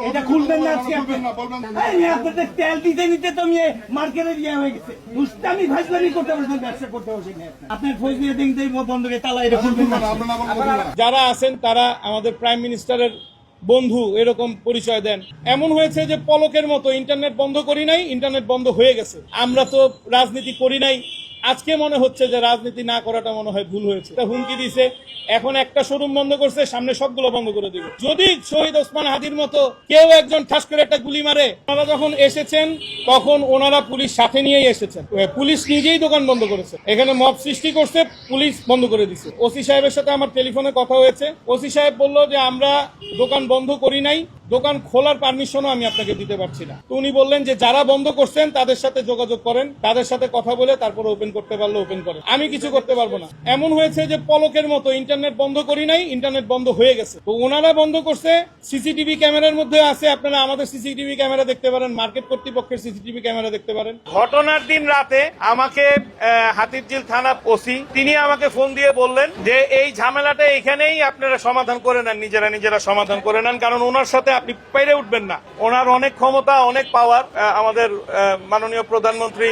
এটা খুলবেন না আজকে আপনাদের তেল দিতে নিতে তো আমি মার্কেটে দিয়ে হয়ে গেছে দুষ্টামি ভাজলামি করতে বসে ব্যবসা করতে বসে আপনার খোঁজ নিয়ে দেখতে বন্ধ করে তালা এটা খুলবেন না। যারা আছেন তারা আমাদের প্রাইম মিনিস্টারের বন্ধু এরকম পরিচয় দেন। এমন হয়েছে যে পলকের মতো ইন্টারনেট বন্ধ করি নাই, ইন্টারনেট বন্ধ হয়ে গেছে। আমরা তো রাজনীতি করি নাই, আজকে মনে হচ্ছে যে রাজনীতি না করাটা মনে হয় ভুল হয়েছে। হুমকি দিছে, এখন একটা শোরুম বন্ধ করছে, সামনে সবগুলো বন্ধ করে দিবে। যদি শহীদ ওসমান হাদির মতো কেউ একজন ঠাস করে একটা গুলি মারে, ওনারা যখন এসেছেন তখন ওনারা পুলিশ সাথে নিয়েই এসেছেন। পুলিশ নিজেই দোকান বন্ধ করেছে, এখানে মব সৃষ্টি করছে, পুলিশ বন্ধ করে দিছে। ওসি সাহেবের সাথে আমার টেলিফোনে কথা হয়েছে, ওসি সাহেব বলল যে আমরা দোকান বন্ধ করি নাই, দোকান খোলার পারমিশনও আমি আপনাকে দিতে পারছি না। তো উনি বললেন যে যারা বন্ধ করছেন তাদের সাথে যোগাযোগ করেন, তাদের সাথে কথা বলে তারপরে ওপেন করতে পারলে ওপেন করেন, আমি কিছু করতে পারবো না। এমন হয়েছে যে পলকের মতো ইন্টারনেট বন্ধ করি নাই, ইন্টারনেট বন্ধ হয়ে গেছে। তো ওনারা বন্ধ করছে, সিসিটিভি ক্যামেরার মধ্যে আছে, আপনারা আমাদের সিসিটিভি ক্যামেরা দেখতে পারেন, মার্কেট কর্তৃপক্ষের সিসিটিভি ক্যামেরা দেখতে পারেন। ঘটনার দিন রাতে আমাকে হাতিরঝিল থানা ওসি তিনি আমাকে ফোন দিয়ে বললেন যে এই ঝামেলাটা এখানেই আপনারা সমাধান করে নেন, নিজেরা সমাধান করে নেন, কারণ ওনার সাথে আপনি পেরে উঠবেন না। ওনার অনেক ক্ষমতা, অনেক পাওয়ার, আমাদের মাননীয় প্রধানমন্ত্রী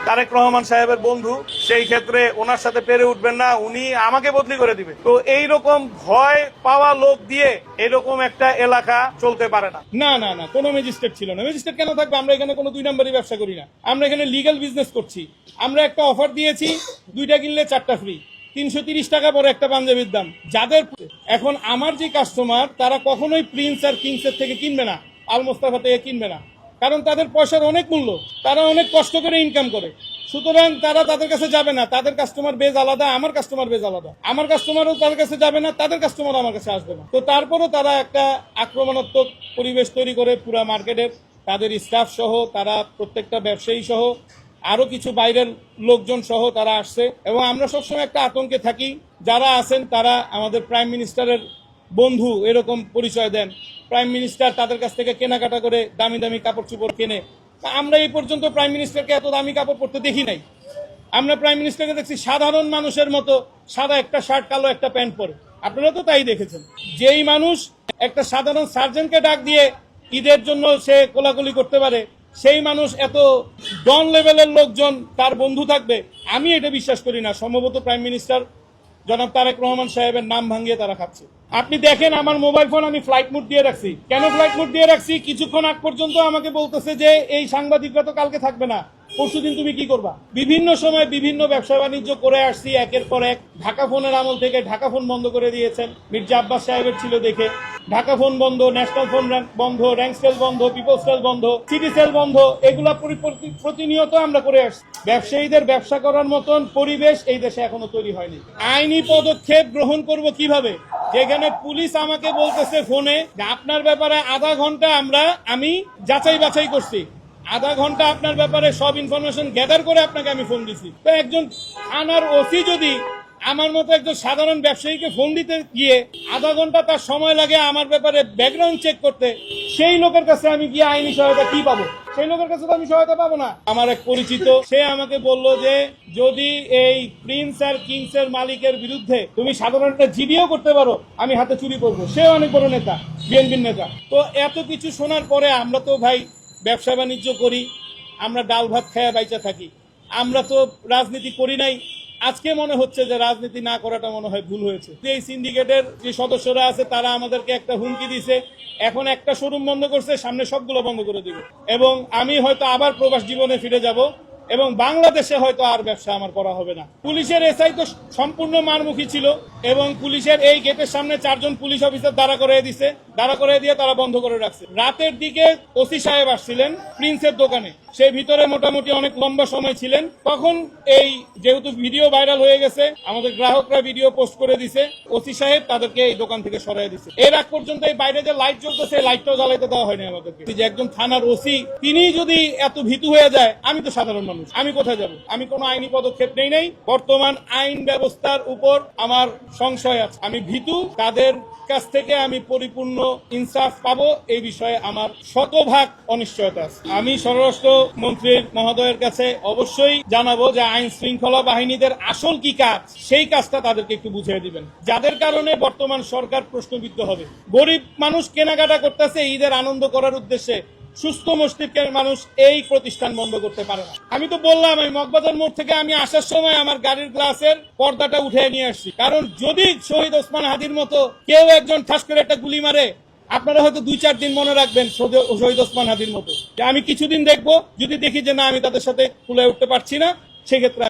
তারেক রহমান সাহেবের বন্ধু, সেই ক্ষেত্রে ওনার সাথে পেরে উঠবেন না, উনি আমাকে বদলি করে দিবে। তো এইরকম ভয় পাওয়া লোক দিয়ে এরকম একটা এলাকা চলতে পারে না। না না না, কোনো ম্যাজিস্ট্রেট ছিল না। ম্যাজিস্ট্রেট কেন থাকবে? আমরা এখানে কোনো 2 নম্বরই ব্যবসা করি না, আমরা এখানে লিগ্যাল বিজনেস করছি। আমরা একটা অফার দিয়েছি, 2টা কিনলে 4টা ফ্রি, 330 টাকা পরে একটা পাঞ্জাবির দাম। যাদের এখন আমার যে কাস্টমার তারা কখনোই প্রিন্স আর কিংসের থেকে কিনবে না, আল মোস্তাফা থেকে কিনবে না, কারণ তাদের পয়সার অনেক মূল্য, তারা অনেক কষ্ট করে ইনকাম করে। সুতরাং তারা তাদের কাছে যাবে না, তাদের কাস্টমার বেজ আলাদা, আমার কাস্টমার বেজ আলাদা। আমার কাস্টমারও তাদের কাছে যাবে না, তাদের কাস্টমার আমার কাছে আসবে না। তো তারপরও তারা একটা আক্রমণাত্মক পরিবেশ তৈরি করে পুরো মার্কেটের, তাদের স্টাফ সহ, তারা প্রত্যেকটা ব্যবসায়ী সহ, আরো কিছু বাইরের লোকজন সহ তারা আসছে, এবং আমরা সবসময় একটা আতঙ্কে থাকি। যারা আছেন তারা আমাদের প্রাইম মিনিস্টারের বন্ধু এরকম পরিচয় দেন। প্রাইম মিনিস্টার তাদের কাছ থেকে কেনাকাটা করে দামি দামি কাপড় চোপড় কেনে। আমরা এই পর্যন্ত প্রাইম মিনিস্টারকে এত দামি কাপড় পরতে দেখি নাই। আমরা প্রাইম মিনিস্টারকে দেখছি সাধারণ মানুষের মতো সাদা একটা শার্ট, কালো একটা প্যান্ট পরে। আপনারা তো তাই দেখেছেন। যেই মানুষ একটা সাধারণ সার্জনকে ডাক দিয়ে ঈদের জন্য সে কোলাকুলি করতে পারে, সেই মানুষ এত ডন লেভেলের লোকজন তার বন্ধু থাকবে, আমি এটা বিশ্বাস করি না। সম্ভবত প্রাইম মিনিস্টার জনাব তারেক রহমান সাহেবের নাম ভাঙিয়ে তারা খাচ্ছে। আপনি দেখেন আমার মোবাইল ফোন আমি ফ্লাইট মোড দিয়ে রাখছি। কেন ফ্লাইট মোড দিয়ে রাখছি? কিছুক্ষণ আগ পর্যন্ত আমাকে বলতেছে যে এই সাংবাদিকরা তো কালকে থাকবে না, পরশুদিন তুমি কি করবা। বিভিন্ন সময় বিভিন্ন ব্যবসা বাণিজ্য করে আসছি একের পর এক। ঢাকা ফোনের আমল থেকে ঢাকা ফোন বন্ধ করে দিয়েছেন, মির্জা আব্বাস সাহেবের ছিল দেখে। ঢাকা ফোন বন্ধ, ন্যাশনাল ফোন বন্ধ, র্যাঙ্ক সেল বন্ধ, পিপল সেল বন্ধ, সিটি সেল বন্ধ, এগুলা প্রতিনিয়ত আমরা করে আসছি। ব্যবসায়ীদের ব্যবসা করার মতন পরিবেশ এই দেশে এখনো তৈরি হয়নি। আইনি পদক্ষেপ গ্রহণ করব কিভাবে? যেখানে পুলিশ আমাকে বলতেছে ফোনে যে আপনার ব্যাপারে আধা ঘন্টা আমি যাচাই বাছাই করছি, আধা ঘন্টা আপনার ব্যাপারে সব ইনফরমেশন গ্যাদার করে আপনাকে আমি ফোন দিছি। তো একজন থানার ওসি যদি আমার মতো একজন সাধারণ ব্যবসায়ীকে ফোন দিতে গিয়ে আধা ঘন্টা তার সময় লাগে আমার ব্যাপারে ব্যাকগ্রাউন্ড চেক করতে, সেই লোকের কাছে আমি গিয়ে আইনি সহায়তা কি পাবো? সেই লোকের কাছে তো আমি সহায়তা পাবো না। আমার এক পরিচিত, সে আমাকে বলল যে যদি এই প্রিন্স আর কিংস এর মালিকের বিরুদ্ধে তুমি সাধারণ একটা জিডিও করতে পারো, আমি হাতে চুরি করবো। সে অনেক বড় নেতা, বিএনপির নেতা। তো এত কিছু শোনার পরে আমরা তো ভাই ব্যবসা বাণিজ্য করি, আমরা ডাল ভাত খায়া বাইচা থাকি, আমরা তো রাজনীতি করি নাই। আজকে মনে হচ্ছে যে রাজনীতি না করাটা মনে হয় ভুল হয়েছে। এই সিন্ডিকেটের যে সদস্যরা আছে তারা আমাদেরকে একটা হুমকি দিছে, এখন একটা শোরুম বন্ধ করছে, সামনে সবগুলো বন্ধ করে দিবে, এবং আমি হয়তো আবার প্রবাস জীবনে ফিরে যাব, এবং বাংলাদেশে হয়তো আর ব্যবসা আমার করা হবে না। পুলিশের এসআই তো সম্পূর্ণ মারমুখী ছিল, এবং পুলিশের এই গেটের সামনে 4 জন পুলিশ অফিসার দাঁড়া করে দিছে, দাঁড়া করে দিয়ে তারা বন্ধ করে রাখছে। রাতের দিকে ওসি সাহেব আসছিলেন প্রিন্সের দোকানে, সেই ভিতরে মোটামুটি অনেক লম্বা সময় ছিলেন। তখন এই যেহেতু ভিডিও ভাইরাল হয়ে গেছে, আমাদের গ্রাহকরা ভিডিও পোস্ট করে দিছে, ওসি সাহেব তাদেরকে এই দোকান থেকে সরাই দিছে। এর আগ পর্যন্ত এই বাইরে যে লাইট জ্বলতেছে, লাইটটাও জ্বালাইতে দেওয়া হয়নি আমাদেরকে। যে একজন থানার ওসি তিনি যদি এত ভীতু হয়ে যায়, আমি তো সাধারণ মানুষ, আমি কোথায় যাব? আমি কোনো আইনি পদক্ষেপ নেই। বর্তমান আইন ব্যবস্থার উপর আমার সংশয় আছে, আমি ভীতু। তাদের কাছ থেকে আমি পরিপূর্ণ ইনসাফ পাবো এই বিষয়ে আমার শতভাগ অনিশ্চয়তা আছে। আমি স্বরাষ্ট্র মন্ত্রীর মহোদয়ের কাছে অবশ্যই জানাবো যে আইন শৃঙ্খলা বাহিনীদের আসল কি কাজ সেই কাজটা তাদেরকে একটু বুঝিয়ে দিবেন, যাদের কারণে বর্তমান সরকার প্রশ্নবিদ্ধ হবে। গরিব মানুষ কেনাকাটা করতেছে ঈদের আনন্দ করার উদ্দেশ্যে, সুস্থ মস্তিষ্কের মানুষ এই প্রতিষ্ঠান বন্ধ করতে পারে না। আমি তো বললাম আমি মগবাজার মোড় থেকে আমি আসার সময় আমার গাড়ির গ্লাসের পর্দাটা উঠে নিয়ে আসছি, কারণ যদি শহীদ ওসমান হাদির মতো কেউ একজন ঠাস করে একটা গুলি মারে, আপনারা হয়তো 2-4 দিন মনে রাখবেন শহীদ ওসমান হাদির মতো। যে আমি কিছুদিন দেখবো, যদি দেখি যে না আমি তাদের সাথে কুলায় উঠতে পারছি না, সেক্ষেত্রে